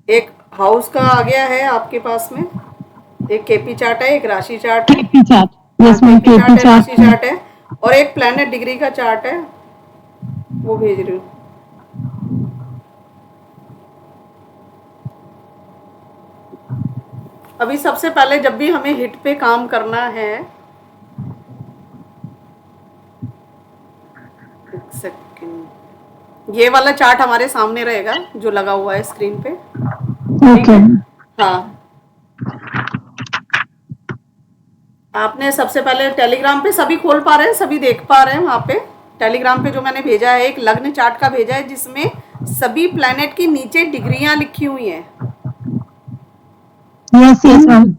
एक हाउस का आ गया है आपके पास में, एक केपी चार्ट है, एक राशि चार्ट है। केपी चार्ट, हाँ, yes ma'am, KP KP chart है, चार्ट राशि है। चार्ट है, और एक प्लैनेट डिग्री का चार्ट है, वो भेज रही हूँ। अभी सबसे पहले जब भी हमें हिट पे काम करना है, एक सेकंड, ये वाला चार्ट हमारे सामने रहेगा जो लगा हुआ है स्क्रीन पे। ठीक ओके। है। हाँ, आपने सबसे पहले टेलीग्राम पे सभी खोल पा रहे हैं, सभी देख पा रहे हैं वहां पे। टेलीग्राम पे जो मैंने भेजा है, एक लग्न चार्ट का भेजा है जिसमें सभी प्लैनेट की नीचे डिग्रियां लिखी हुई हैं। Yes yes ma'am.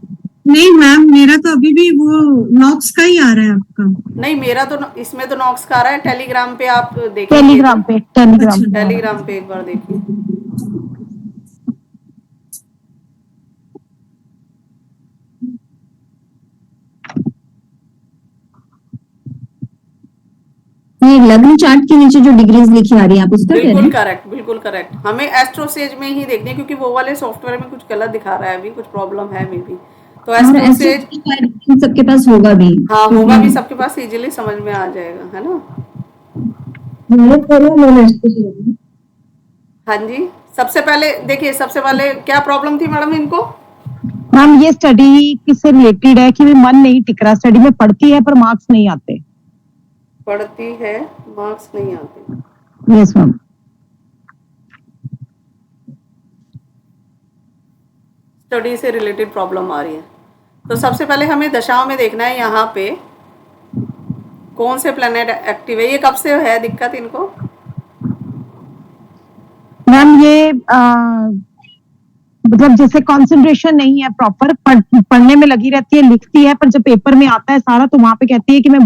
नहीं मैम, मेरा तो अभी भी वो नॉक्स का ही आ रहा है आपका। नहीं, मेरा तो इसमें तो नॉक्स का आ रहा है। टेलीग्राम पे आप देखेंगे तो, टेलीग्राम पे, टेलीग्राम अच्छा। पे आ रहा टेलीग्राम पे एक बार देखिए। ये लग्न चार्ट के नीचे जो डिग्रीज लिखी आ रही है, आप उसका कह रहे बिल्कुल हैं? करेक्ट, बिल्कुल करेक्ट। हमें एस्ट्रोसेज में ही देखनी है क्योंकि वो वाले सॉफ्टवेयर में कुछ गलत दिखा रहा है, अभी कुछ प्रॉब्लम है मे बी। तो और एस्ट्रोसेज, एस्ट्रो सबके पास होगा भी, हाँ क्योंकि होगा भी, सबके पास इजीली समझ में आ जाएगा, है ना। हाँ जी, सबसे पहले देखिए, सबसे पहले क्या प्रॉब्लम थी मैडम इनको? मैम, ये स्टडी किससे रिलेटेड है कि मन नहीं टिक रहा, स्टडी में पढ़ती है पर मार्क्स नहीं आते। पढ़ती है, मार्क्स नहीं आते। Yes ma'am. स्टडी से रिलेटेड प्रॉब्लम आ रही है। तो सबसे पहले हमें दशाओं में देखना है, यहाँ पे कौन से प्लेनेट एक्टिव है। ये कब से है दिक्कत इनको? मैम ये मतलब जैसे कंसंट्रेशन नहीं है प्रॉपर, पढ़ने में लगी रहती है, लिखती है, पर जब पेपर में आता है सारा तो वहां पे कहती है कि मैं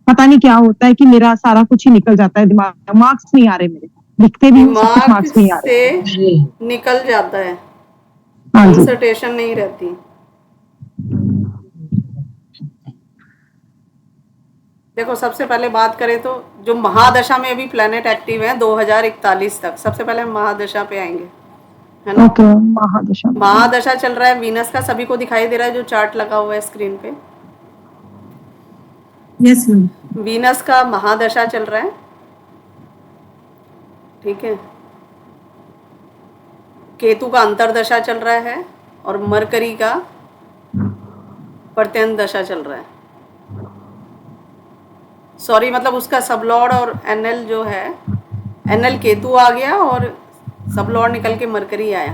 पता नहीं क्या होता है कि मेरा सारा कुछ ही निकल जाता है दिमाग में, मार्क्स नहीं आ रहे मेरे, लिखते भी हूँ सब कुछ, दिमाग मार्क्स नहीं आ से रहे। निकल जाता है, हाँ जी। कंसंट्रेशन नहीं रहती। देखो, सबसे पहले बात करें तो जो महादशा में अभी प्लेनेट एक्टिव है 2041 तक, सबसे पहले हम महादशा पे आएंगे, है ना। ओके, महादशा। महादशा चल रहा है वीनस का, सभी को दिखाई दे रहा है जो चार्ट लगा हुआ है स्क्रीन पे। Yes ma'am. वीनस का महादशा चल रहा है, ठीक है। केतु का अंतरदशा चल रहा है, और मरकरी का प्रत्यंत दशा चल रहा है। सॉरी, मतलब उसका सबलॉर्ड और एनएल जो है, एनएल केतु आ गया और सबलॉर्ड निकल के मरकरी आया।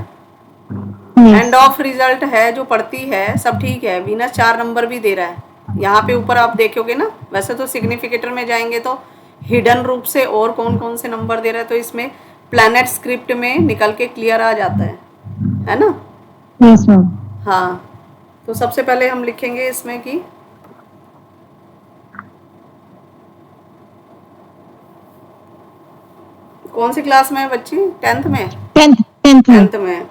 एंड ऑफ रिजल्ट है जो पढ़ती है, सब ठीक है। वीनस 4 नंबर भी दे रहा है। यहाँ पे ऊपर आप देखोगे ना, वैसे तो सिग्निफिकेटर में जाएंगे तो हिडन रूप से और कौन कौन से नंबर दे रहा है, तो इसमें प्लैनेट स्क्रिप्ट में निकल के क्लियर आ जाता है ना। Yes ma'am. हाँ, तो सबसे पहले हम लिखेंगे इसमें कि कौन सी क्लास में है बच्ची? 10th में? टेंथ, टेंथ में। 10th में।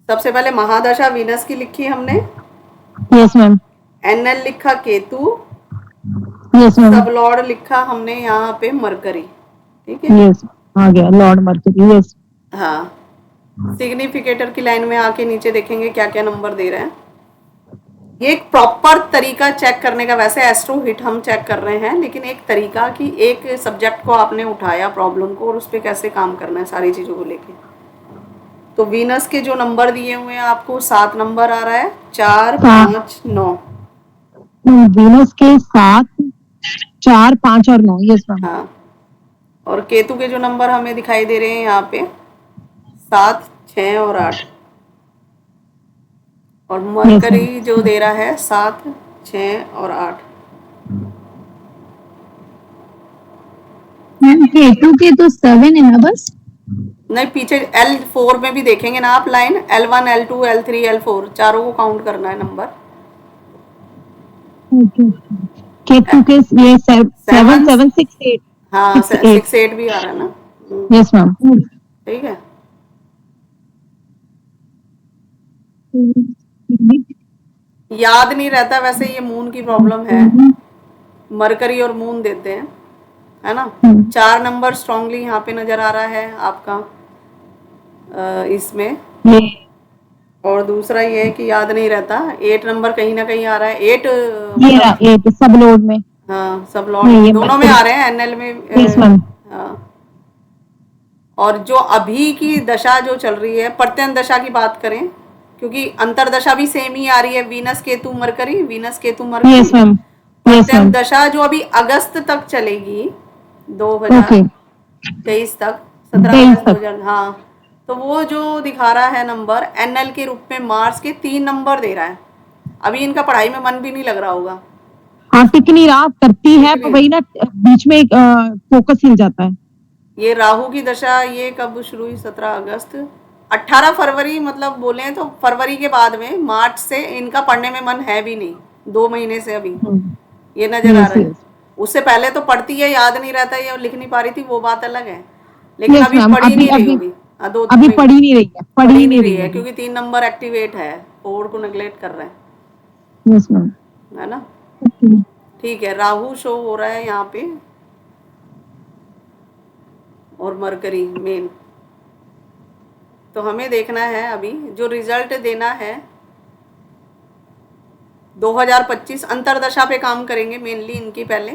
सबसे पहले महादशा वीनस की लिखी हमने, यस मैम। एनएल लिखा केतु, यस मैम। सब लॉर्ड लिखा हमने यहाँ पे मरकरी, ठीक है। यस, आ गया लॉर्ड मर्करी। यस। हाँ, सिग्निफिकेटर की लाइन में आके नीचे देखेंगे क्या क्या नंबर दे रहे हैं। ये एक प्रॉपर तरीका चेक करने का, वैसे एस्ट्रो हिट हम चेक कर रहे हैं, लेकिन एक तरीका कि एक सब्जेक्ट को आपने उठाया प्रॉब्लम को और उस पर कैसे काम करना है सारी चीज़ों को लेके। तो वीनस के जो नंबर दिए हुए हैं आपको, 7 नंबर आ रहा है, 4, 5, 9। वीनस के 7, 4, 5 और 9। Yes ma'am. हाँ, और केतु के जो नंबर हमें दिखाई दे रहे हैं यहाँ पे, 7, 6 और 8। और मरकरी जो दे रहा है 7, 6 और 8। मैम केटू के तो 7 है ना बस? नहीं, पीछे L4 में भी देखेंगे ना आप line, L1, L2, L3, L4 चारों को काउंट करना है नंबर। केतु के ये 7, 7, 6, 8। हाँ, 6, 6, 8 भी आ रहा है ना। Yes ma'am. ठीक है। याद नहीं रहता वैसे, ये मून की प्रॉब्लम है, मरकरी और मून देते हैं। है ना। 4 नंबर स्ट्रांगली यहाँ पे नजर आ रहा है आपका इसमें। ये और दूसरा ये है कि याद नहीं रहता, 8 नंबर कहीं ना कहीं आ रहा है। 8 ये रहा मतलब 8 सब लोड में। हाँ, सब नहीं, लॉर्ड ये दोनों में मरकरी आ रहे हैं, एनएल में इस मंथ। हाँ। और जो अभी की दशा जो चल रही है, प्रत्यन दशा की बात करें, क्योंकि अंतरदशा भी सेम ही आ रही है, Venus Ketu Mercury, Venus Ketu Mercury. Yes ma'am, yes प्रत्यन मैम। दशा जो अभी अगस्त तक चलेगी, ओके, 2023 तक, 17 23 अगस्त तक। 2000, हाँ। तो वो जो दिखा रहा है नंबर एनएल के रूप में, मार्स के 3 नंबर दे रहा है। अभी इनका पढ़ाई में मन भी नहीं लग रहा होगा। हाँ, टिक नहीं रहा, करती है टिक पर नहीं। वही ना, बीच में फोकस हिल जाता है। ये राहु की दशा ये कब शुरू हुई? 17 अगस्त, 18 फरवरी, मतलब बोले तो फरवरी के बाद में, मार्च से इनका पढ़ने में मन है भी नहीं, 2 महीने से अभी ये नजर आ यस रहा है। यस उससे पहले तो पढ़ती है, याद नहीं रहता है, या लिख नहीं पा रही थी, वो बात अलग है। लेकिन यस अभी मैम। पढ़ ही अभी नहीं रही अभी होगी। हाँ, 2 अभी महीने पढ़ ही नहीं रही है, पढ़ पढ़ ही ही नहीं नहीं रही रही है, है अभी। क्योंकि 3 नंबर एक्टिवेट है, 4 को नेग्लेक्ट कर रहा यस मैम। है ना। ओके। ठीक है, राहु शो हो रहा है यहाँ पे, और मरकरी मेन। तो हमें देखना है अभी जो रिजल्ट देना है, 2025 अंतरदशा पे काम करेंगे मेनली इनकी पहले,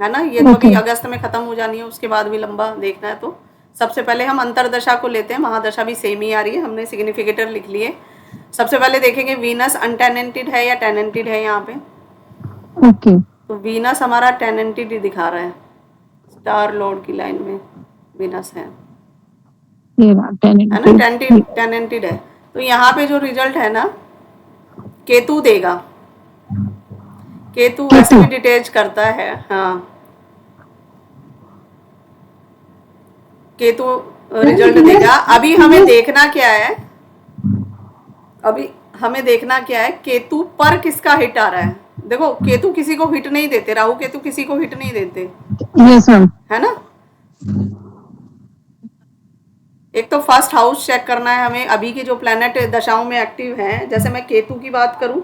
है ना। ये तो अभी ओके। अगस्त में खत्म हो जानी है, उसके बाद भी लंबा देखना है। तो सबसे पहले हम अंतरदशा को लेते हैं, महादशा भी सेम ही आ रही है, हमने सिग्निफिकेटर लिख लिए। सबसे पहले देखेंगे वीनस अनटेनेंटेड है या टेनेंटेड है यहाँ पे। ओके। तो वीनस हमारा टेनेंटेड ही दिखा रहा है, स्टार लॉर्ड की लाइन में वीनस है ये रहा है ना, टेनेंटेड। टेनेंटेड है। तो यहाँ पे जो रिजल्ट है ना, केतु देगा। केतु वैसे केतु। भी डिटेच करता है, हाँ। केतु रिजल्ट देगा। अभी हमें देखना क्या है, अभी हमें देखना क्या है, केतु पर किसका हिट आ रहा है। देखो, केतु किसी को हिट नहीं देते, राहु केतु किसी को हिट नहीं देते, यस मैम। है ना। एक तो फर्स्ट हाउस चेक करना है हमें, अभी की जो प्लैनेट दशाओं में एक्टिव हैं। जैसे मैं केतु की बात करूं,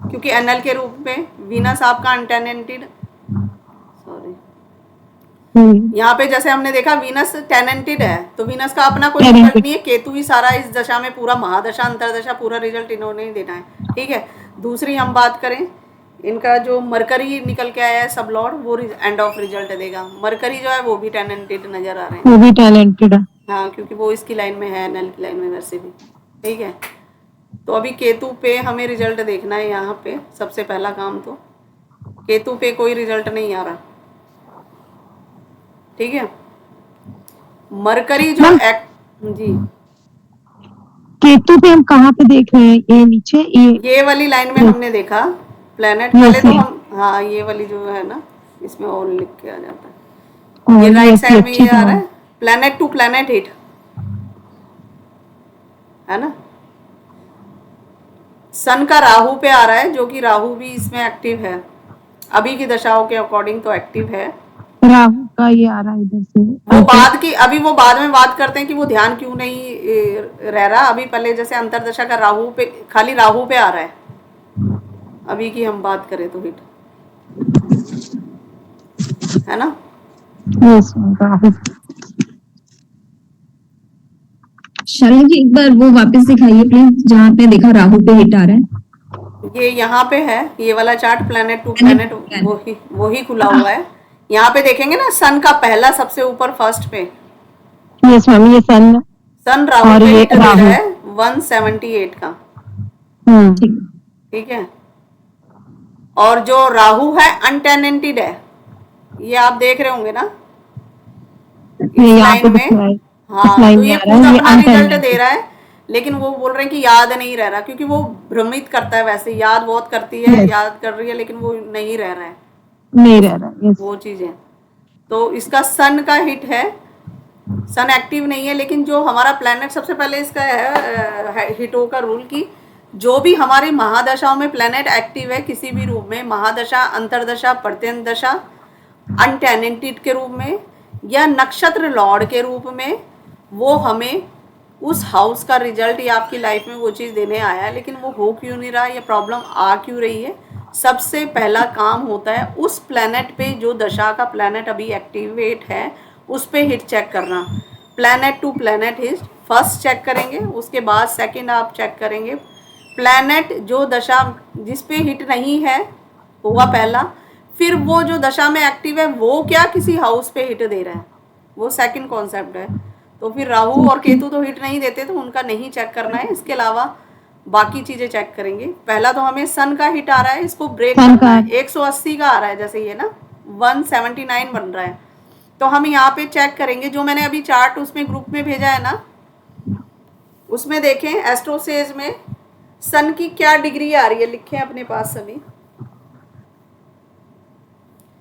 क्योंकि एनएल के रूप में वीनस आपका अनटेनेंटेड, सॉरी, यहाँ पे जैसे हमने देखा वीनस टेनेंटेड है, तो वीनस का अपना कोई रिजल्ट नहीं है। केतु ही सारा इस दशा में, पूरा महादशा अंतरदशा पूरा रिजल्ट इन्होंने ही देना है, ठीक है। दूसरी हम बात करें, इनका जो मरकरी निकल के आया है सब लॉर्ड, वो एंड ऑफ रिजल्ट देगा। मरकरी जो है वो भी टेनेंटेड नजर आ रहे हैं, वो भी टैलेंटेड है। हाँ, क्योंकि वो इसकी लाइन में है, एनएल की लाइन में वैसे भी, ठीक है। तो अभी केतु पे हमें रिजल्ट देखना है। यहाँ पे सबसे पहला काम तो केतु पे कोई रिजल्ट नहीं आ रहा, ठीक है। मरकरी जो मैम, जी, केतु पे हम कहाँ पे देख रहे हैं? ये नीचे, ये वाली लाइन में हमने देखा प्लेनेट। यस पहले तो यस। हम, हाँ, ये वाली जो है ना, इसमें और लिख के आ जाता है, ये और राइट ये साइड में अच्छी ये आ रहा तरह। है, प्लेनेट टू प्लेनेट हिट, है ना। सन का राहु पे आ रहा है, जो कि राहु भी इसमें एक्टिव है, अभी की दशाओं के अकॉर्डिंग तो एक्टिव है। राहु का ये आ रहा है इधर से। वो ओके। बाद की, अभी वो बाद में बात करते हैं कि वो ध्यान क्यों नहीं रह रहा। अभी पहले जैसे अंतरदशा का राहु पे, खाली राहु पे आ रहा है, अभी की हम बात करें तो हिट, है ना। यस राहु। शालिनी जी एक बार वो वापस दिखाइए प्लीज, जहाँ आपने देखा राहु पे हिट आ रहा है। ये यहाँ पे है, ये वाला चार्ट प्लेनेट टू प्लेनेट, वही खुला हुआ है। यहाँ पे देखेंगे ना, सन का पहला सबसे ऊपर फर्स्ट पे यस मैम, ये सन सन राहु और पे ये हिट दे राहु। रहा है 178 का, ठीक ठीक है। और जो राहु है अनटेनेंटेड है, ये आप देख रहे होंगे ना ये इस यहाँ पे लाइन दिख रहा में, है, हाँ। लाइन तो में ये आ रहा खुद है, ये अपना रिजल्ट दे अनटेनेंटेड। रहा है, लेकिन वो बोल रहे हैं कि याद नहीं रह रहा, क्योंकि वो भ्रमित करता है। वैसे याद बहुत करती है, यस, याद कर रही है, लेकिन वो नहीं रह रहा है, नहीं रह रहा है। यस। वो चीजें। तो इसका सन का हिट है, सन एक्टिव नहीं है, लेकिन जो हमारा प्लैनेट, सबसे पहले इसका है हिटों का रूल की, जो भी हमारी महादशाओं में प्लैनेट एक्टिव है किसी भी रूप में, महादशा, अंतरदशा, प्रत्यंत दशा, अनटेनेंटेड के रूप में या नक्षत्र लॉर्ड के रूप में, वो हमें उस हाउस का रिजल्ट या आपकी लाइफ में वो चीज़ देने आया है। लेकिन वो हो क्यों नहीं रहा, ये प्रॉब्लम आ क्यों रही है, सबसे पहला काम होता है उस प्लैनेट पे जो दशा का प्लैनेट अभी एक्टिवेट है उस पे हिट चेक करना। Planet to planet hit first check करेंगे, उसके बाद सेकंड आप चेक करेंगे प्लैनेट जो दशा जिस पे हिट नहीं है होगा पहला, फिर वो जो दशा में एक्टिव है वो क्या किसी हाउस पे हिट दे रहा है, वो सेकंड कॉन्सेप्ट है। तो फिर राहु और केतु तो हिट नहीं देते तो उनका नहीं चेक करना है, इसके अलावा बाकी चीजें चेक करेंगे। पहला तो हमें सन का हिट आ रहा है, इसको ब्रेक करना है। 180 का आ रहा है, जैसे ये ना 179 बन रहा है, तो हम यहाँ पे चेक करेंगे। जो मैंने अभी चार्ट उसमें ग्रुप में भेजा है ना, उसमें देखें एस्ट्रोसेज में सन की क्या डिग्री आ रही है, लिखें अपने पास सभी।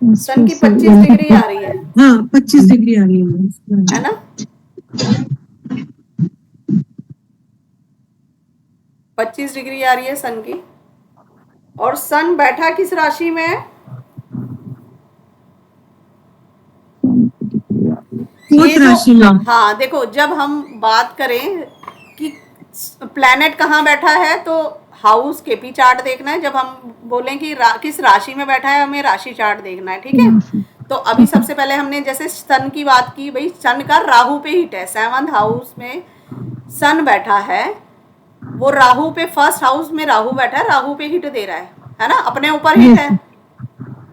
सन की 25 डिग्री आ रही है। हाँ 25 डिग्री आ रही है ना, 25 डिग्री आ रही है सन की। और सन बैठा किस राशि में है? राशि में। हाँ देखो, जब हम बात करें कि प्लैनेट कहाँ बैठा है तो हाउस केपी चार्ट देखना है। जब हम बोलें कि किस राशि में बैठा है, हमें राशि चार्ट देखना है, ठीक है। तो अभी सबसे पहले हमने जैसे सन की बात की, भाई सन का राहु पे हिट है, 7th हाउस में सन बैठा है, वो राहु पे फर्स्ट हाउस में राहु बैठा है, राहु पे हिट दे रहा है ना, अपने ऊपर हिट है।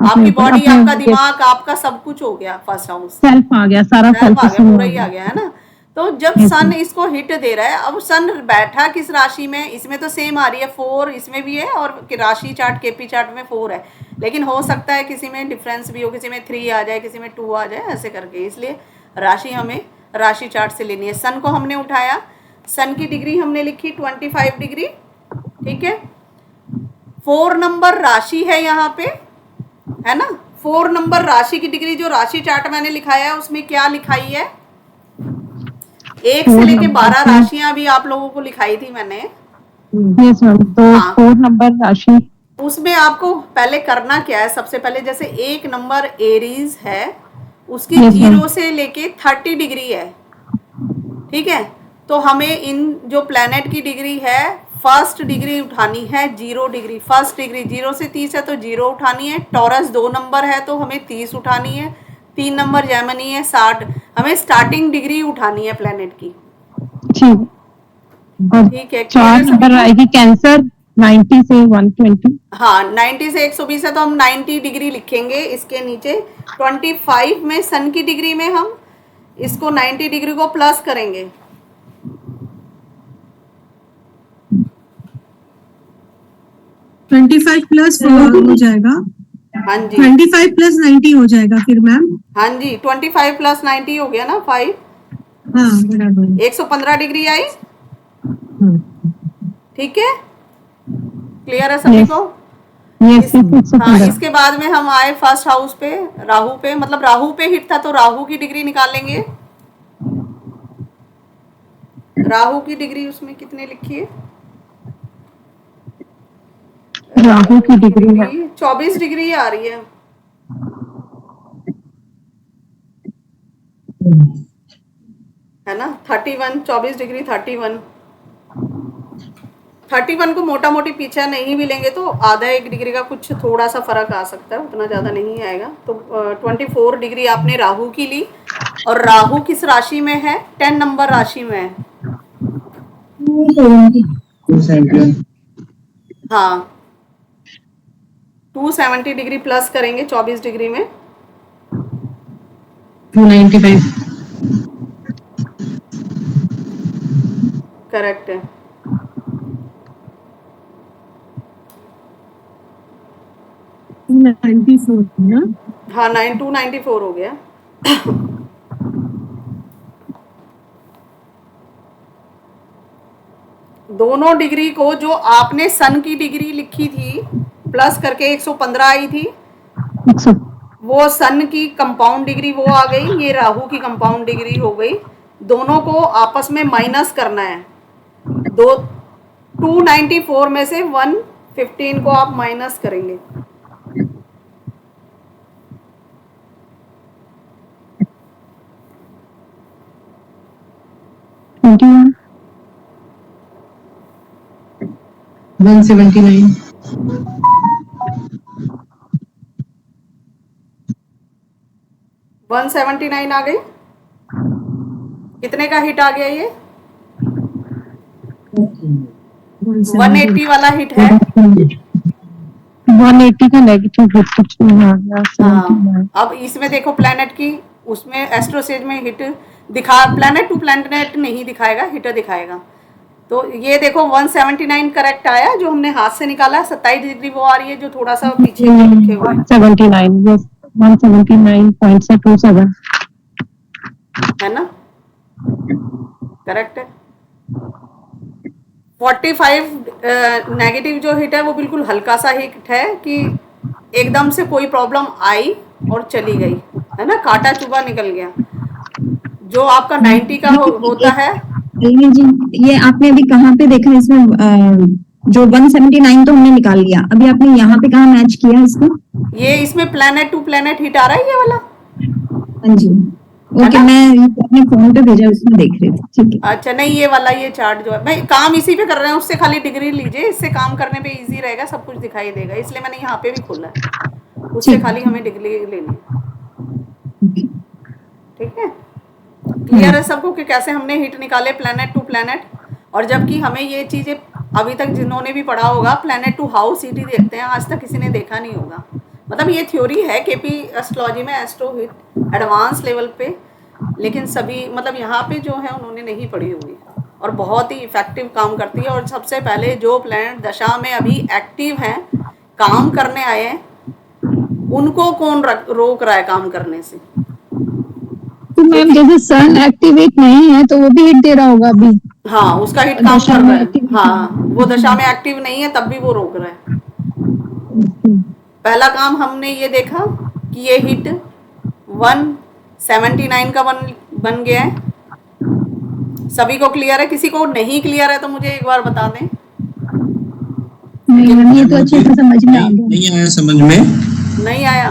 आपकी बॉडी, आपका दिमाग, आपका सब कुछ हो गया, फर्स्ट हाउस सेल्फ आ गया, सारा सेल्फ आ गया, पूरा ही आ गया, है ना। तो जब सन इसको हिट दे रहा है, अब सन बैठा किस राशि में, इसमें तो सेम आ रही है 4, इसमें भी है, और राशि चार्ट केपी चार्ट में 4 है, लेकिन हो सकता है किसी में डिफरेंस भी हो, किसी में 3 आ जाए, किसी में 2 आ जाए, ऐसे करके। इसलिए राशि हमें राशि चार्ट से लेनी है। सन को हमने उठाया, सन की डिग्री हमने लिखी 25 डिग्री, ठीक है। 4 नंबर राशि है यहाँ पे, है ना। 4 नंबर राशि की डिग्री, जो राशि चार्ट मैंने लिखाया है उसमें क्या लिखाई है, 1 से लेके 12 राशियां भी आप लोगों को लिखाई थी मैंने। यस मैम, तो 4 नंबर राशि, उसमें आपको पहले करना क्या है, सबसे पहले जैसे 1 नंबर एरीज है, उसकी 0 से लेके 30 डिग्री है, ठीक है। तो हमें इन जो प्लैनेट की डिग्री है, फर्स्ट डिग्री उठानी है 0 डिग्री, फर्स्ट डिग्री 0 से 30 है तो 0 उठानी है। टॉरस 2 नंबर है तो हमें 30 उठानी है। 3 नंबर जेमिनी है 60, हमें स्टार्टिंग डिग्री उठानी है प्लैनेट की, ठीक है। 4 नंबर आएगी कैंसर, 90 से 120। हाँ 90 से 120 है तो हम 90 डिग्री लिखेंगे इसके नीचे। 25 में सन की डिग्री में हम इसको 90 डिग्री को प्लस करेंगे, 25 प्लस हो जाएगा। हाँ जी 25 प्लस 90 हो जाएगा फिर मैम। हाँ जी 25 प्लस 90 हो गया ना 5। हाँ बराबर, 115 डिग्री आई, ठीक है। क्लियर है सभी को? हाँ, इसके बाद में हम आए फर्स्ट हाउस पे, राहु पे, मतलब राहु पे हिट था तो राहु की डिग्री निकालेंगे। राहु की डिग्री उसमें कितने लिखी है? राहु की डिग्री है 24 डिग्री आ रही है ना। 31, 24 डिग्री 31 को मोटा मोटी पीछा नहीं भी लेंगे तो आधा 1 डिग्री का कुछ थोड़ा सा फर्क आ सकता है, उतना ज़्यादा नहीं आएगा। तो 24 डिग्री आपने राहु की ली, और राहु किस राशि में है? 10 नंबर राशि में है। हाँ 270 डिग्री प्लस करेंगे 24 डिग्री में, 295। करेक्ट है। हाँ 294 हो गया। दोनों डिग्री को जो आपने सन की डिग्री लिखी थी प्लस करके 115 आई थी, वो सन की कंपाउंड डिग्री वो आ गई, ये राहु की कंपाउंड डिग्री हो गई। दोनों को आपस में माइनस करना है। 294 में से 115 को आप माइनस करेंगे। $21 179। 179 आ गई। कितने का हिट आ गया ये? 180 वाला हिट है। 180 का नेगेटिव हिट कुछ नहीं आ गया। हाँ 79 अब इसमें देखो प्लैनेट की, उसमें एस्ट्रोसेज में हिट दिखा, प्लैनेट टू प्लैनेट नहीं दिखाएगा, हिट दिखाएगा। तो ये देखो 179 करेक्ट आया, जो हमने हाथ से निकाला। 27 डिग्री वो आ रही है जो थोड़ा सा पीछे में लिखे हुए हैं, 179 yes 179.27 है ना? करेक्ट है। 45 नेगेटिव जो हिट है वो बिल्कुल हल्का सा हिट है कि एकदम से कोई प्रॉब्लम आई और चली गई, है ना, काटा चुभा निकल गया। जो आपका 90 का होता है, रजनी जी, ये आपने अभी कहाँ पे देखा इसमें? जो 179 तो हमने निकाल लिया, अभी आपने यहाँ पे कहाँ मैच किया इसको? ये इसमें प्लैनेट टू प्लैनेट हिट आ रहा है ये वाला। हाँ जी, ओके, मैं अपने फोन पे भेजा, उसमें देख रही थी। ठीक है, अच्छा नहीं, ये वाला, ये चार्ट जो है भाई, काम इसी पे कर रहे हैं, उससे खाली डिग्री लीजिए, इससे काम करने पे इजी रहेगा, सब कुछ दिखाई देगा, इसलिए मैंने यहाँ पे भी खोला है। उससे खाली हमें डिग्री लेनी है। ठीक है, क्लियर है सबको कि कैसे हमने हिट निकाले प्लैनेट टू प्लैनेट? और जबकि हमें ये चीजें अभी तक जिन्होंने भी पढ़ा होगा, प्लैनेट टू हाउस हिट ही देखते हैं, आज तक किसी ने देखा नहीं होगा। मतलब ये थ्योरी है केपी एस्ट्रोलॉजी में, एस्ट्रो हिट एडवांस लेवल पे, लेकिन सभी मतलब यहाँ पे जो है उन्होंने नहीं पढ़ी हुई, और बहुत ही इफेक्टिव काम करती है। और सबसे पहले जो प्लैनेट दशा में अभी एक्टिव हैं, काम करने आए हैं, उनको कौन रोक रहा है काम करने से? तो मैम जैसे सन एक्टिवेट नहीं है तो वो भी हिट दे रहा होगा अभी। हाँ उसका हिट काम दशा कर रहा में है। activity हाँ वो दशा में एक्टिव नहीं है तब भी वो रोक रहा है। पहला काम हमने ये देखा कि ये हिट 179 का बन गया है। सभी को क्लियर है? किसी को नहीं क्लियर है तो मुझे एक बार बता दें। नहीं मैम, ये तो अच्छे से समझ में आ गया। नहीं आया समझ में, नहीं आया?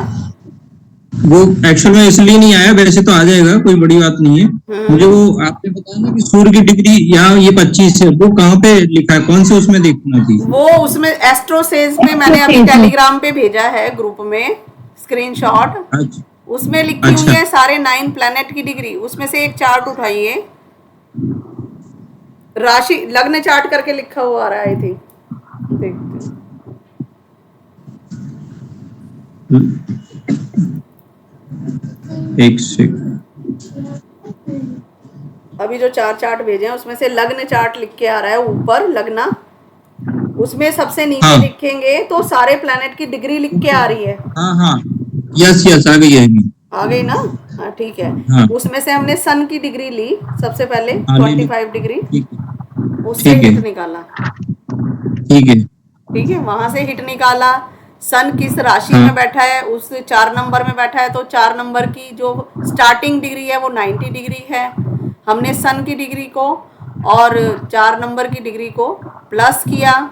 वो एक्चुअल में इसलिए नहीं आया, वैसे तो आ जाएगा, कोई बड़ी बात नहीं है। मुझे वो आपने बताया ना कि सूर्य की डिग्री यहाँ ये 25 है, वो कहाँ पे लिखा है, कौन से उसमें देखना थी? वो उसमें एस्ट्रोसेज में मैंने अभी टेलीग्राम पे भेजा है ग्रुप में स्क्रीनशॉट, अच्छा उसमें लिखी हुई है सारे 9 प्लैनेट की डिग्री। उसमें से एक चार्ट उठाइए, राशि लग्न चार्ट करके लिखा हुआ आ रहा है, आई थिंक, देखते हैं। एक सेकंड, अभी जो 4 चार्ट भेजे हैं उसमें से लग्न चार्ट लिख के आ रहा है ऊपर, लग्ना, उसमें सबसे नीचे हाँ। लिखेंगे तो सारे प्लैनेट की डिग्री लिख के आ रही है। हाँ हाँ यस यस आ गई है अभी। आ गई ना? हाँ ठीक है। हाँ। उसमें से हमने सन की डिग्री ली सबसे पहले, हाँ, ले ली। 25 डिग्री, ठीक है उससे ठीक है। हिट निकाला। ठीक है ठीक है, वहां से हिट निकाला। सन किस राशि हाँ। में बैठा है, उस 4 नंबर में बैठा है, तो 4 नंबर की जो स्टार्टिंग डिग्री है वो 90 डिग्री है। हमने सन की डिग्री को और 4 नंबर की डिग्री को प्लस किया।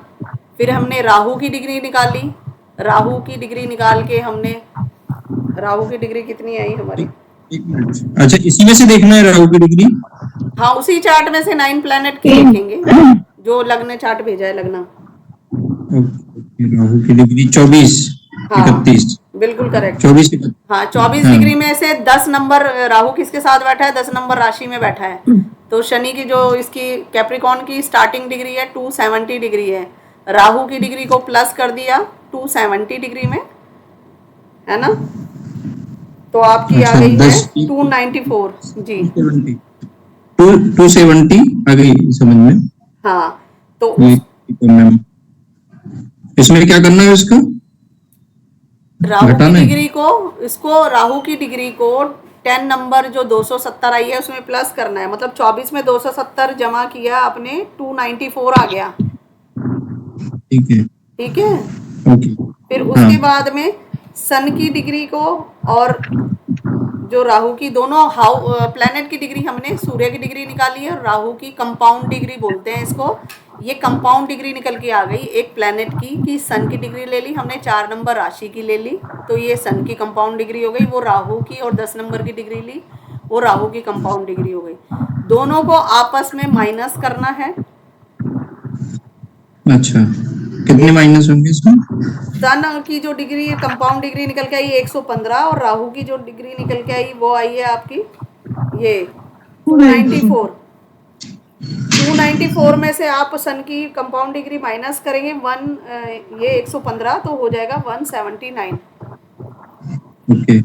फिर हमने राहु की डिग्री निकाली। राहु की डिग्री निकाल के हमने, राहु की डिग्री कितनी आई हमारी? एक मिनट, अच्छा इसी में से देखना है राहु की डिग्री? हाँ उसी चार्ट में से 9 प्लैनेट की देखेंगे जो लग्न चार्ट भेजा है, लगना। राहु की डिग्री 24 हाँ 31 बिल्कुल करेक्ट। 24 हाँ 24 डिग्री में से 10 नंबर राहु किसके साथ बैठा है? 10 नंबर राशि में बैठा है। तो शनि की जो इसकी कैप्रिकॉन की स्टार्टिंग डिग्री है 270 डिग्री है। राहु की डिग्री को प्लस कर दिया 270 डिग्री में, है ना? तो आपकी आ गई है 294 जी। 270 आ गई समझ में। हाँ तो इसमें क्या करना है इसका? राहु की घटाना है? डिग्री को, इसको राहु की डिग्री को 10 नंबर जो 270 आई है उसमें प्लस करना है। मतलब 24 में 270 जमा किया आपने, 294 आ गया। ठीक है ठीक है, ओके। फिर उसके बाद में सन की डिग्री को और जो राहु की, दोनों प्लैनेट की डिग्री हमने, सूर्य की डिग्री निकाली है और राहु की कंपाउंड डिग्री बोलते हैं इसको। ये कंपाउंड डिग्री निकल के आ गई एक प्लैनेट की, कि सन की डिग्री ले ली हमने, 4 नंबर राशि की ले ली, तो ये सन की कंपाउंड डिग्री हो गई। वो राहु की और 10 नंबर की डिग्री ली, वो राहु की कंपाउंड डिग्री हो गई। दोनों को आपस में माइनस करना है। अच्छा कितने माइनस होंगे इसमें? सन की जो डिग्री कंपाउंड डिग्री निकल के आई 115 और राहु की जो डिग्री निकल के आई वो आई है आपकी ये 294। 294 में से आप सन की कंपाउंड डिग्री माइनस करेंगे ये 115 तो हो जाएगा 179। ओके,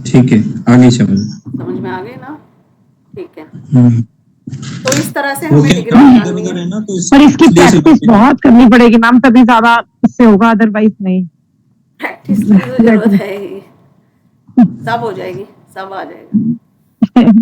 ठीक है, आगे समझ में आ गए ना? ठीक है, हम्म। तो इस तरह से वो हमें क्या डिग्री इधर निकालनी उधर है। है ना, तो पर इसकी इसलिए से प्रैक्टिस बहुत करनी पड़ेगी मैम, तभी ज्यादा इससे होगा, अदरवाइज नहीं। प्रैक्टिस की तो जरूरत है ही, सब हो जाएगी, सब आ जाएगा।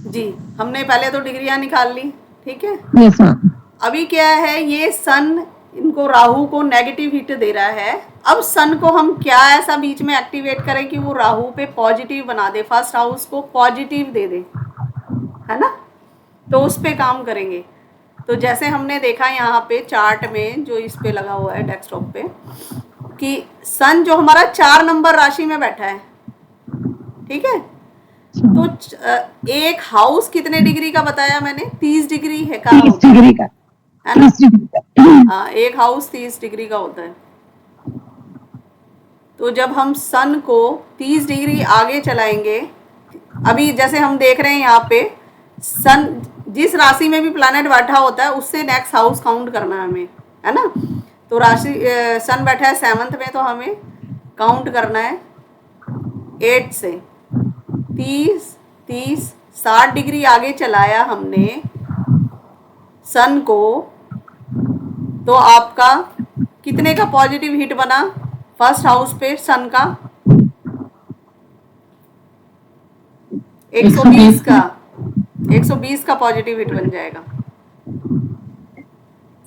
जी, हमने पहले तो डिग्रियां निकाल ली, ठीक है। Yes ma'am. अभी क्या है, ये सन इनको राहु को नेगेटिव हिट दे रहा है। अब सन को हम क्या ऐसा बीच में एक्टिवेट करें कि वो राहु पे पॉजिटिव बना दे, फर्स्ट हाउस को पॉजिटिव दे दे, है ना। तो उस पे काम करेंगे। तो जैसे हमने देखा यहाँ पे चार्ट में जो इस पे लगा हुआ है डेस्कटॉप पे कि सन जो हमारा 4 नंबर राशि में बैठा है, ठीक है। तो एक हाउस कितने डिग्री का बताया मैंने? 30 डिग्री है का 30 डिग्री का, है ना। 30 डिग्री का। हाँ, एक हाउस 30 डिग्री का होता है। तो जब हम सन को 30 डिग्री आगे चलाएंगे, अभी जैसे हम देख रहे हैं यहाँ पे सन जिस राशि में भी प्लैनेट बैठा होता है उससे नेक्स्ट हाउस काउंट करना है हमें, है ना। तो राशि सन बैठा है 7th में, तो हमें काउंट करना है 8 से 30 30 60 डिग्री आगे चलाया हमने सन को, तो आपका कितने का पॉजिटिव हिट बना फर्स्ट हाउस पे सन का? 120 का पॉजिटिव हिट बन जाएगा।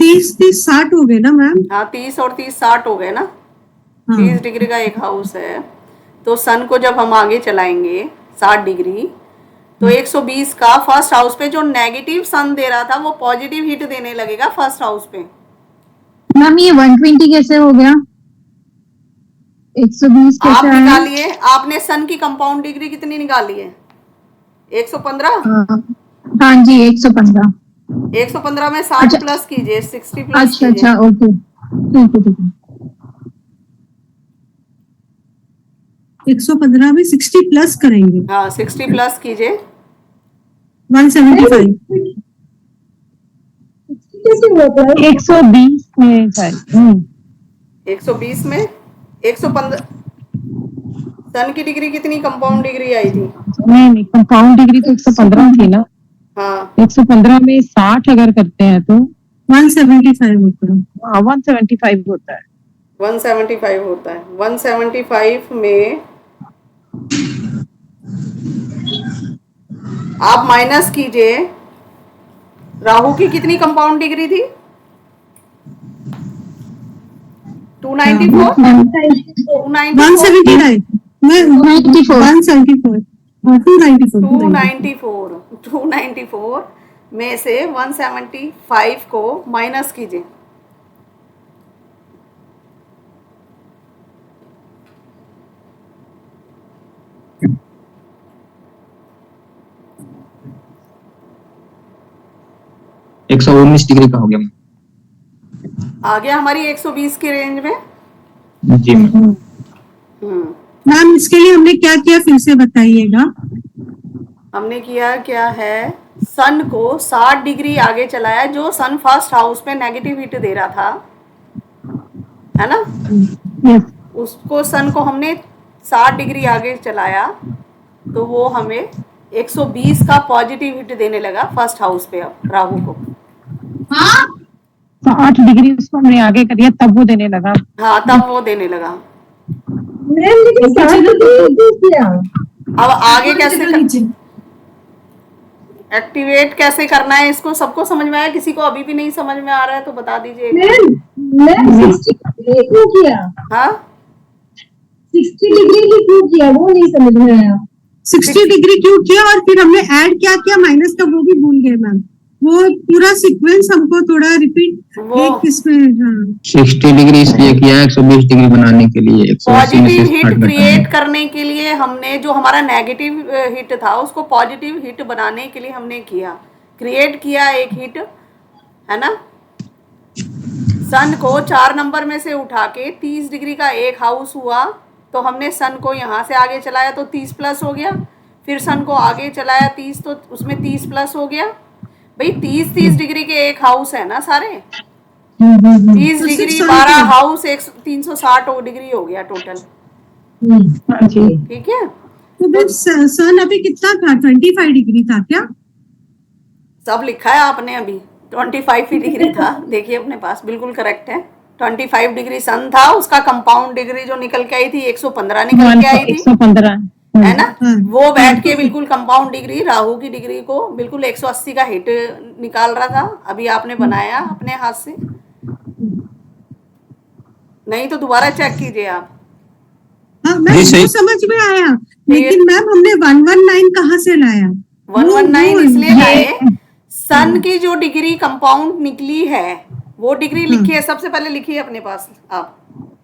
30 60 हो गए ना मैम? हाँ, 30 और 30 60 हो गए ना। हाँ। 30 डिग्री का एक हाउस है, तो सन को जब हम आगे चलाएंगे 60 डिग्री, तो 120 का फर्स्ट हाउस पे जो नेगेटिव सन दे रहा था वो पॉजिटिव हिट देने लगेगा फर्स्ट हाउस पे। मैम ये 120 कैसे हो गया? 120 आप कैसे आया? निकालिए, आपने सन की कंपाउंड डिग्री कितनी निकाली है? 115। हाँ जी, 115। 115 में 60 अच्छा। प्लस कीजिए, 60 प्लस अच्छा कीजिए। अच्छा, ओके, ठीक है ठीक है। 115 में 60 प्लस करेंगे। हाँ, 60 प्लस कीजिए। 175। 120 में शायद। 120 में 115 सन की डिग्री कितनी कंपाउंड डिग्री आई थी? नहीं, कंपाउंड डिग्री तो 115 थी ना। हाँ, 115 में 60 अगर करते हैं तो 175 होता है। 175 होता है। 175 होता है। 175 में आप माइनस कीजिए, राहु की कितनी कंपाउंड डिग्री थी? 294। 179 मैं 174 294 में से 175 को माइनस कीजिए। एक 119 डिग्री का हो गया आ गया हमारी 120 की रेंज में। जी मैम। मैम इसके लिए हमने क्या किया फिर से बताइएगा। हमने किया क्या है, सन को 60 डिग्री आगे चलाया, जो सन फर्स्ट हाउस पे नेगेटिव हिट दे रहा था, है ना। यस। उसको सन को हमने 60 डिग्री आगे चलाया, तो वो हमें 120 का पॉजिटिव हिट देने लगा फर्स्ट हाउस पे अब राहु को। 60 डिग्री उसको हमने आगे कर दिया, तब वो देने लगा। हाँ, तब वो देने लगा। अब आगे कैसे एक्टिवेट कैसे करना है, इसको सबको समझ में आया? किसी को अभी भी नहीं समझ में आ रहा है तो बता दीजिए। हाँ, 60 डिग्री क्यों किया वो नहीं समझ में आया। 60 डिग्री क्यों किया और फिर हमने ऐड क्या किया माइनस का वो भी भूल गए मैम। वो पूरा सीक्वेंस हमको थोड़ा रिपीट एक इसमें। हाँ, 60 डिग्री इसलिए किया 120 डिग्री बनाने के लिए, 180 में से पॉजिटिव हिट 60 क्रिएट करने के लिए हमने जो हमारा नेगेटिव हिट था उसको पॉजिटिव हिट बनाने के लिए हमने किया, क्रिएट किया एक हिट, है ना। सन को 4 नंबर में से उठा के 30 डिग्री का एक हाउस हुआ, तो हमने सन को यहाँ से आगे चलाया तो 30 प्लस हो गया, फिर सन को आगे चलाया 30 तो उसमें 30 प्लस हो गया। भाई 30 डिग्री के एक हाउस है ना सारे, 30 तो डिग्री 600 12 हाउस 360 डिग्री हो गया टोटल। हाँ जी। ठीक है, तो फिर सन अभी कितना था, 25 डिग्री था क्या? सब लिखा है आपने अभी, 25 ही डिग्री था, देखिए अपने पास, बिल्कुल करेक्ट है। 25 डिग्री सन था, उसका कंपाउंड डिग्री जो निकल के आई थी 115 निकल के आई थी, 115 है ना। हाँ, वो बैठ हाँ, के तो बिल्कुल कंपाउंड डिग्री राहु की डिग्री को बिल्कुल 180 का हिट निकाल रहा था। अभी आपने बनाया अपने हाथ से, नहीं तो दोबारा चेक कीजिए आप। हाँ मैम जी, वो सही। समझ में आया, फिर लेकिन मैम हमने 119 कहाँ से लाया? 119 इसलिए ये लाए, सन की जो डिग्री कंपाउंड निकली है वो डिग्री हाँ, लिखी है, सबसे पहले लिखिए अपने पास आप।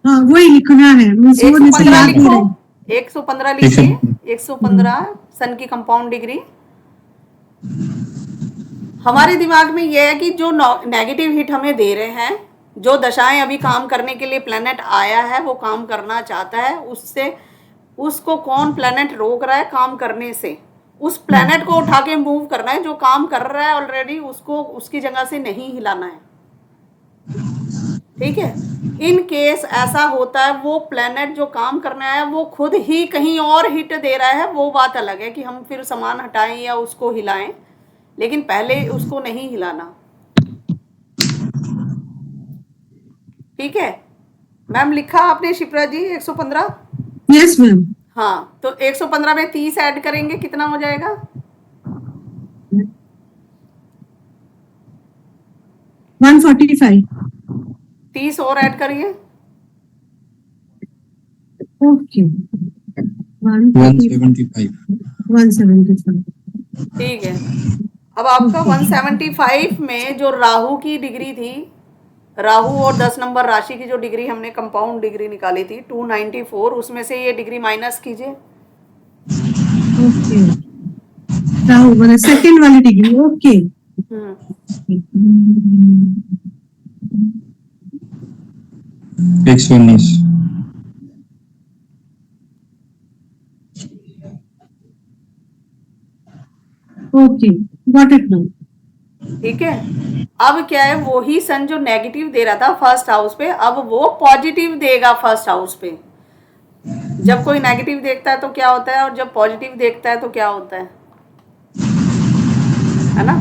हाँ वही लिखना है, मुझे वो नहीं 115 याद नहीं लिखो, रही। 115 लिखिए, 115 सन की कंपाउंड डिग्री। हमारे दिमाग में यह है कि जो नेगेटिव हिट हमें दे रहे हैं, जो दशाएं अभी काम करने के लिए प्लेनेट आया है वो काम करना चाहता है, उससे उसको कौन प्लेनेट रोक रहा है काम करने से, उस प्लेनेट को उठा के मूव करना है। जो काम कर रहा है ऑलरेडी उसको उसकी जगह से नहीं हिलाना है। ठीक है, इन केस ऐसा होता है वो प्लेनेट जो काम करने आया वो खुद ही कहीं और हिट दे रहा है, वो बात अलग है कि हम फिर सामान हटाएं या उसको हिलाएं, लेकिन पहले उसको नहीं हिलाना। ठीक है मैम, लिखा आपने शिप्रा जी 115? Yes ma'am. हाँ, तो 115 में 30 ऐड करेंगे कितना हो जाएगा? 145। 30 और ऐड करिए। ओके, 175। 175। ठीक है, अब आपका 175 में जो राहु की डिग्री थी, राहु और 10 नंबर राशि की जो डिग्री हमने कंपाउंड डिग्री निकाली थी 294, उसमें से ये डिग्री माइनस कीजिए। ओके, राहु वाला सेकंड वाली degree. Okay, 119। Okay, got it now. ठीक है, अब क्या है, वही सन जो नेगेटिव दे रहा था फर्स्ट हाउस पे, अब वो पॉजिटिव देगा फर्स्ट हाउस पे। जब कोई नेगेटिव देखता है तो क्या होता है, और जब पॉजिटिव देखता है तो क्या होता है ना।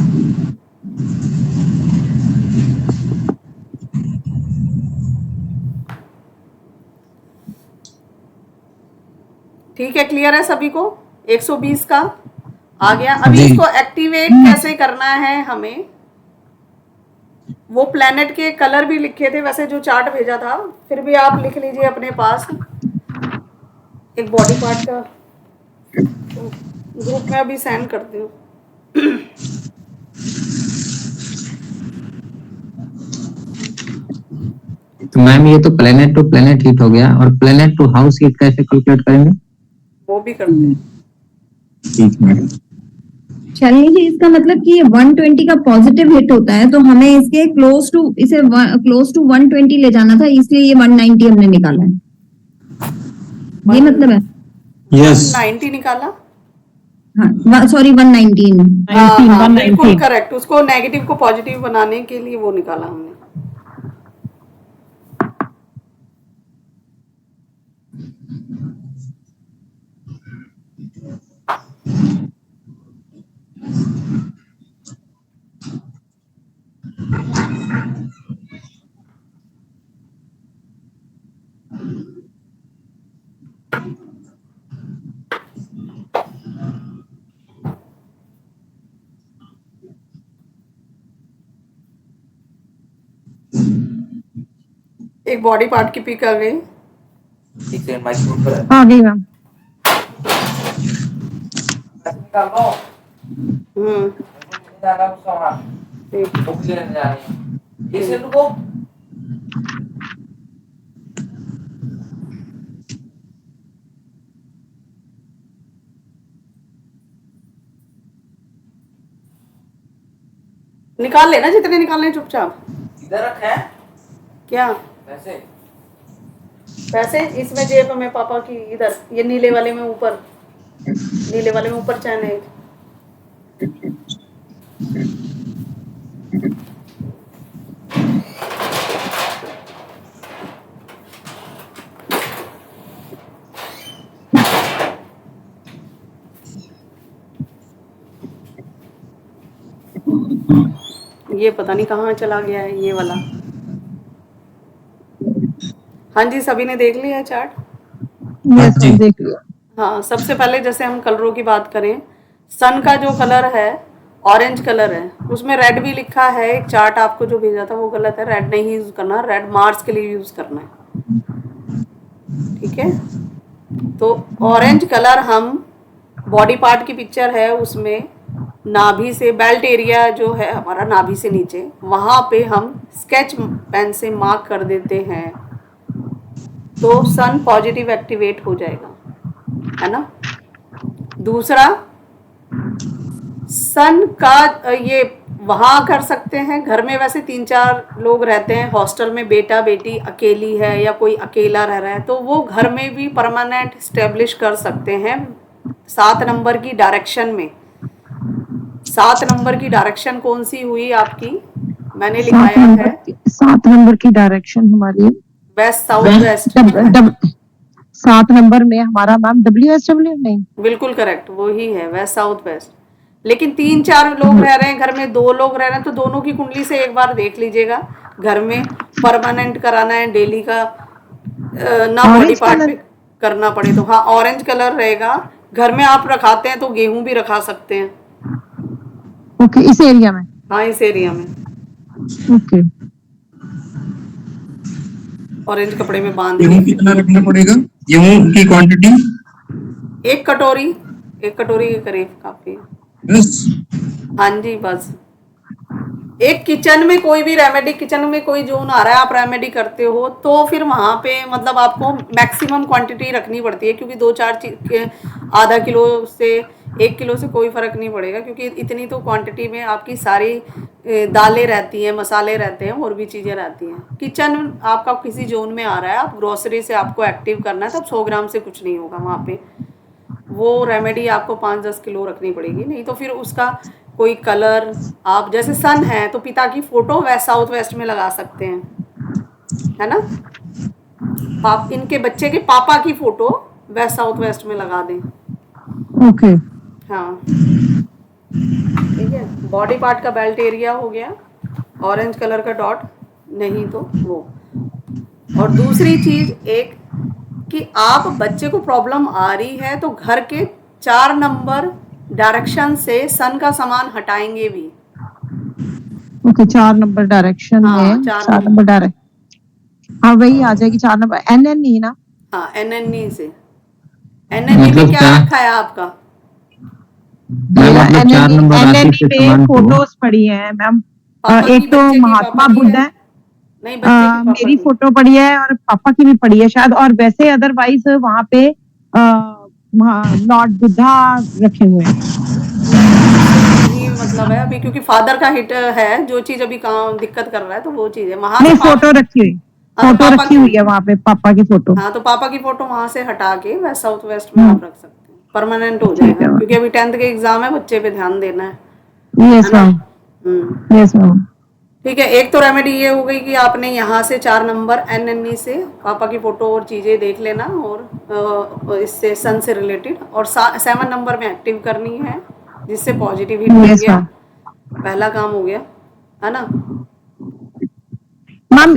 ठीक है, क्लियर है सभी को? 120 का आ गया। अभी जी। इसको एक्टिवेट कैसे करना है हमें, वो प्लेनेट के कलर भी लिखे थे वैसे जो चार्ट भेजा था, फिर भी आप लिख लीजिए अपने पास, एक बॉडी पार्ट का ग्रुप में अभी सेंड करती हूँ। तो मैम ये तो प्लेनेट टू प्लेनेट हीट हो गया, और प्लेनेट टू हाउस हीट कैसे कैलकुलेट करेंगे? वो भी करते हैं। ठीक मैडम। शालिनी जी, इसका मतलब कि 120 का पॉजिटिव हिट होता है, तो हमें इसके क्लोज टू 120 ले जाना था, इसलिए ये 190 हमने निकाला है, ये मतलब है। यस। 90 निकाला, हाँ सॉरी 119। हाँ, 119। बिल्कुल करेक्ट, उसको नेगेटिव को पॉजिटिव बनाने के लिए वो निकाला हमने। एक बॉडी पार्ट की पिक आ गई। आ गई मैम। ठीक। निकाल लेना जितने निकालने हैं चुपचाप। इधर रखा है क्या वैसे। पैसे? इसमें जेब में पापा की, इधर ये नीले वाले में ऊपर, नीले वाले में ऊपर चैन है। ये पता नहीं कहाँ चला गया है ये वाला। हाँ जी, सभी ने देख लिया है चार्ट? यस जी। देख लिया। हाँ, सबसे पहले जैसे हम कलरों की बात करें, सन का जो कलर है ऑरेंज कलर है, उसमें रेड भी लिखा है। एक चार्ट आपको जो भेजा था वो गलत है, रेड नहीं यूज करना, रेड मार्स के लिए यूज करना है, ठीक है। तो ऑरेंज कलर हम बॉडी पार्ट की पिक्चर है, उसमें नाभि से बेल्ट एरिया जो है हमारा नाभि से नीचे, वहां पे हम स्केच पेन से मार्क कर देते हैं, तो सन पॉजिटिव एक्टिवेट हो जाएगा, है ना। दूसरा, सन का ये वहां कर सकते हैं, घर में वैसे 3-4 लोग रहते हैं, हॉस्टल में बेटा बेटी अकेली है या कोई अकेला रह रहा है, तो वो घर में भी परमानेंट स्टेब्लिश कर सकते हैं 7 नंबर की डायरेक्शन में। 7 नंबर की डायरेक्शन कौन सी हुई आपकी? मैंने लिखाया है 7 नंबर की डायरेक्शन हमारी वेस्ट साउथ वेस्ट। 7 नंबर में हमारा मैम WSW नहीं, बिल्कुल करेक्ट, वो ही है वेस्ट साउथ वेस्ट। लेकिन 3-4 लोग रह रहे हैं घर में, 2 लोग रह रहे हैं, तो दोनों की कुंडली से एक बार देख लीजिएगा। घर में परमानेंट कराना है डेली का, ना बॉडी पार्ट पे करना पड़े तो। हाँ, ऑरेंज कलर रहेगा। घर में आप रखाते हैं तो गेहूं भी रखा सकते हैं। ओके, इस एरिया में। हाँ, इस एरिया में ओके, ऑरेंज कपड़े में बांध गेहूं के कितना रखना पड़ेगा? गेहूं की क्वांटिटी 1 कटोरी के करीब काफी है। बस। हाँ जी, बस। एक किचन में कोई भी रेमेडी, किचन में कोई जोन आ रहा है, आप रेमेडी करते हो तो फिर वहां पे मतलब आपको मैक्सिमम क्वांटिटी रखनी पड़ती है, क्योंकि 2-4 चीज, आधा किलो से 1 किलो से कोई फर्क नहीं पड़ेगा, क्योंकि इतनी तो क्वांटिटी में आपकी सारी दालें रहती हैं, मसाले रहते हैं, और भी चीजें रहती हैं। किचन आपका किसी जोन में आ रहा है, आप ग्रोसरी से आपको एक्टिव करना है, तब 100 ग्राम से कुछ नहीं होगा वहां पे। वो रेमेडी आपको 5-10 किलो रखनी पड़ेगी, नहीं तो फिर उसका कोई कलर, आप जैसे सन है तो पिता की फोटो वेस्ट साउथ वेस्ट में लगा सकते हैं, है ना। आप इनके बच्चे के पापा की फोटो वेस्ट साउथ वेस्ट में लगा दें। ओके, हाँ, ठीक है। बॉडी पार्ट का बेल्ट एरिया हो गया, ऑरेंज कलर का डॉट नहीं तो वो। और दूसरी चीज एक कि आप बच्चे को प्रॉब्लम आ रही है तो घर के 4 नंबर डायरेक्शन से सन का सामान हटाएंगे भी। ओके, 4 नंबर डायरेक्शन हाँ, में, 4 4 नंबर डायरेक्शन, हाँ वही आ जाएगी 4 नंबर। NN नहीं ना? हाँ, NNE से। NNE में मतलब क्या क्या? रखा है आपका? मेरा मतलब 4 नंबर राशि NNE के में समान को फोटोज पड़ी है मैम। पापा की, एक तो बच्चे की, महात्मा पापा की बुद्ध है? है, नहीं, बच्चे की, पापा मेरी की। फोटो पड़ी है और पापा की भी पड़ी है शायद, और वैसे अदरवाइज वहां पे लॉर्ड बुद्धा रखे हुए हैं। नहीं, मतलब है अभी, क्योंकि फादर का हिट है, जो चीज अभी काम दिक्कत कर रहा है तो वो चीज है वहां नहीं, से फोटो रखी हुई, हाँ, तो फोटो पापा रखी की, हुई है वहां पे, पापा की फोटो। हाँ, तो पापा की फोटो वहां से हटा के वेस्ट साउथ वेस्ट में आप रख सकते हैं, परमानेंट हो जाएगा, क्योंकि अभी 10th के एग्जाम है, बच्चे पे ध्यान देना है। Yes ma'am, yes ma'am. ठीक है। एक तो रेमेडी ये हो गई कि आपने यहाँ से 4 नंबर NNE से पापा की फोटो और चीजें देख लेना, और इससे सन से रिलेटेड, और 7 नंबर में एक्टिव करनी है, जिससे पॉजिटिव हिट हो Yes, गया, ma'am. पहला काम हो गया, है ना। मैम